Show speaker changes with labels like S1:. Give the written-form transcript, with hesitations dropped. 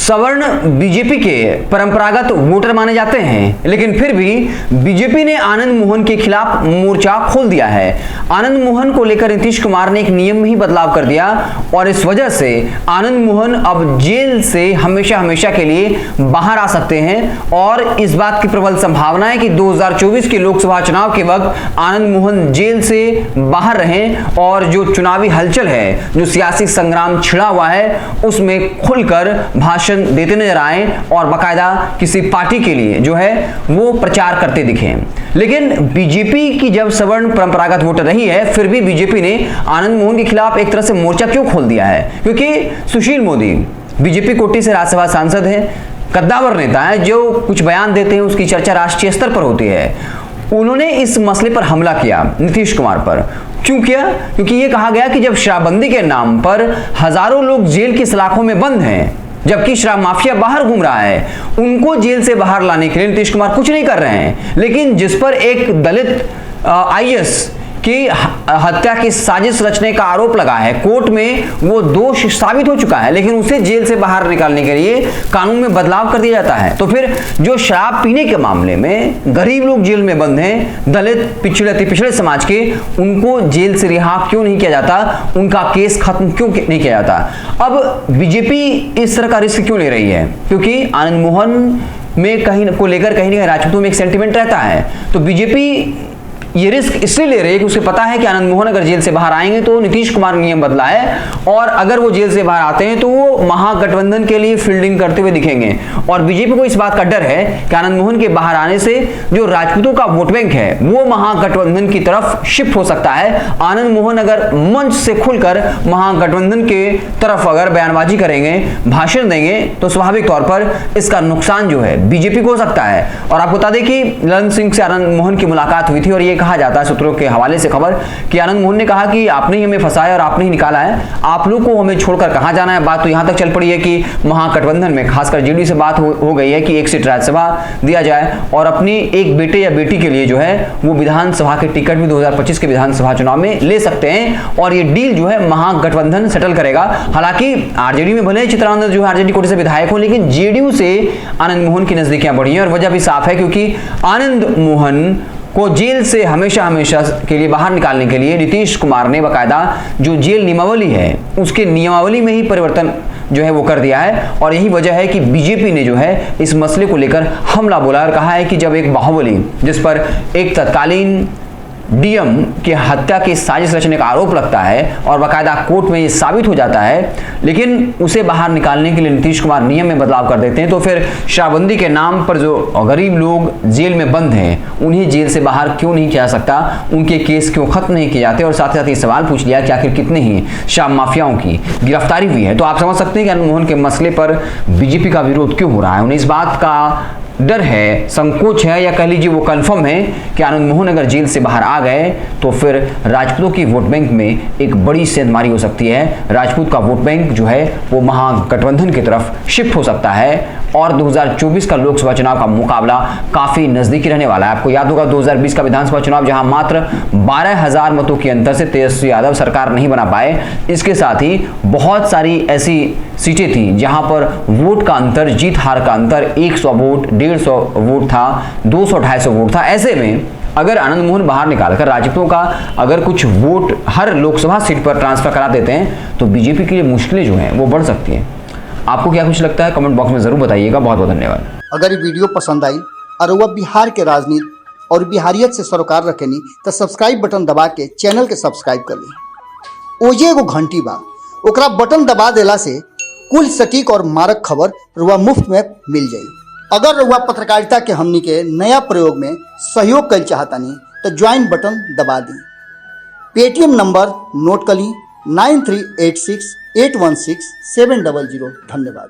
S1: सवर्ण बीजेपी के परंपरागत वोटर माने जाते हैं, लेकिन फिर भी बीजेपी ने आनंद मोहन के खिलाफ मोर्चा खोल दिया है। आनंद मोहन को लेकर नीतीश कुमार ने एक नियम में ही बदलाव कर दिया और इस वजह से आनंद मोहन अब जेल से हमेशा हमेशा के लिए बाहर आ सकते हैं और इस बात की प्रबल संभावना है कि 2024 के लोकसभा चुनाव के वक्त आनंद मोहन जेल से बाहर रहें और जो चुनावी हलचल है, जो सियासी संग्राम छिड़ा हुआ है, उसमें खुलकर भाषण देते नजर आए और बाकायदा किसी पार्टी के लिए जो है वो प्रचार करते दिखें। लेकिन बीजेपी की जब सवर्ण परंपरागत वोटर रही है, फिर भी बीजेपी ने आनंद मोहन के खिलाफ एक तरह से मोर्चा क्यों खोल दिया है? क्योंकि सुशील मोदी बीजेपी कोटी से राज्यसभा सांसद हैं, कद्दावर नेता है, जो कुछ बयान देते हैं उसकी चर्चा राष्ट्रीय स्तर पर होती है। उन्होंने इस मसले पर हमला किया नीतीश कुमार पर। क्यों किया? क्योंकि यह कहा गया कि जब शराबबंदी के नाम पर हजारों लोग जेल की सलाखों में बंद हैं, जबकि शराब माफिया बाहर घूम रहा है, उनको जेल से बाहर लाने के लिए नीतीश कुमार कुछ नहीं कर रहे हैं। लेकिन जिस पर एक दलित आईएएस की हत्या की साजिश रचने का आरोप लगा है, कोर्ट में वो दोष साबित हो चुका है, लेकिन उसे जेल से बाहर निकालने के लिए कानून में बदलाव कर दिया जाता है। तो फिर जो शराब पीने के मामले में गरीब लोग जेल में बंद हैं, दलित पिछड़े समाज के, उनको जेल से रिहा क्यों नहीं किया जाता? उनका केस खत्म क्यों नहीं किया जाता? अब बीजेपी इस तरह का रिस्क क्यों ले रही है? क्योंकि आनंद मोहन में कहीं को लेकर कहीं ना कहीं राजपूतों में एक सेंटिमेंट रहता है। तो बीजेपी ये रिस्क इसलिए ले रही है कि उसे पता है कि आनंद मोहन अगर जेल से बाहर आएंगे तो नीतीश कुमार नियम बदला है और अगर वो जेल से बाहर आते हैं तो वो महागठबंधन के लिए फील्डिंग करते हुए दिखेंगे। और बीजेपी को इस बात का डर है कि आनंद मोहन के बाहर आने से जो राजपूतों का वोट बैंक है वो महागठबंधन की तरफ शिफ्ट हो सकता है। आनंद मोहन अगर मंच से खुलकर महागठबंधन के तरफ अगर बयानबाजी करेंगे, भाषण देंगे, तो स्वाभाविक तौर पर इसका नुकसान जो है बीजेपी को हो सकता है। और आपको बता दें कि ललन सिंह से आनंद मोहन की मुलाकात हुई थी और ये कहा जाता है सूत्रों के हवाले से खबर कि आनंद मोहन ने कहा कि आपने ही हमें फंसाया और आपने ही निकाला है, आप लोग को हमें छोड़कर कहां जाना है। बात तो यहां तक चल पड़ी है कि महागठबंधन में खासकर जेडीयू से बात हो गई है कि एक सीट राज्यसभा दिया जाए और अपनी एक बेटे या बेटी के लिए जो है वो विधानसभा के टिकट भी 2025 के विधानसभा चुनाव में ले सकते हैं और ये डील जो है महागठबंधन सेटल करेगा। हालांकि आरजेडी में भले चित्रानंद जो है आरजेडी कोटे से विधायक हो, लेकिन जेडीयू से आनंद मोहन की नजदीकियां बढ़ी हैं और वजह भी साफ है क्योंकि आनंद मोहन को जेल से हमेशा हमेशा के लिए बाहर निकालने के लिए नीतीश कुमार ने बाकायदा जो जेल नियमावली है उसके नियमावली में ही परिवर्तन जो है वो कर दिया है। और यही वजह है कि बीजेपी ने जो है इस मसले को लेकर हमला बोला और कहा है कि जब एक बाहुबली जिस पर एक तत्कालीन डीएम की हत्या की साजिश रचने का आरोप लगता है और बाकायदा कोर्ट में ये साबित हो जाता है, लेकिन उसे बाहर निकालने के लिए नीतीश कुमार नियम में बदलाव कर देते हैं, तो फिर शराबबंदी के नाम पर जो गरीब लोग जेल में बंद हैं उन्हें जेल से बाहर क्यों नहीं किया सकता? उनके केस क्यों खत्म नहीं किए जाते? और साथ ही साथ ये सवाल पूछ लिया कि आखिर कितने ही शराब माफियाओं की गिरफ्तारी हुई है। तो आप समझ सकते हैं कि आनंद मोहन के मसले पर बीजेपी का विरोध क्यों हो रहा है। उन्हें इस बात का डर है, संकोच है, या कह लीजिए वो कंफर्म है कि आनंद मोहन अगर जेल से बाहर आ गए तो फिर राजपूतों की वोट बैंक में एक बड़ी सेंधमारी हो सकती है। राजपूत का वोट बैंक जो है वो महागठबंधन की तरफ शिफ्ट हो सकता है और 2024 का लोकसभा चुनाव का मुकाबला काफी नजदीकी रहने वाला है। आपको याद होगा 2020 का विधानसभा चुनाव जहां मात्र 12,000 मतों के अंतर से तेजस्वी यादव सरकार नहीं बना पाए। इसके साथ ही बहुत सारी ऐसी सीटें थी जहां पर वोट का अंतर, जीत हार का अंतर 100 वोट, 150 वोट था, 200-250 वोट था। ऐसे में अगर आनंद मोहन बाहर निकालकर राजपूतों का अगर कुछ वोट हर लोकसभा सीट पर ट्रांसफर करा देते हैं तो बीजेपी के लिए मुश्किलें जो हैं वो बढ़ सकती हैं। आपको क्या कुछ लगता है? कमेंट बॉक्स में जरूर बताइएगा। बहुत बहुत धन्यवाद।
S2: अगर ये वीडियो पसंद आई और वह बिहार के राजनीति और बिहारियत से सरोकार रखेनी तो सब्सक्राइब बटन दबा के चैनल के सब्सक्राइब कर ली। ओजे एगो घंटी बा, ओकरा बटन दबा देला से कुल सटीक और मारक खबर रुआ मुफ्त में मिल जाई। अगर रुआ पत्रकारिता के हमनी के नया प्रयोग में सहयोग कर चाहतानी तो ज्वाइन बटन दबा दी। पेटीएम नंबर नोट कर ली 9386816700। धन्यवाद।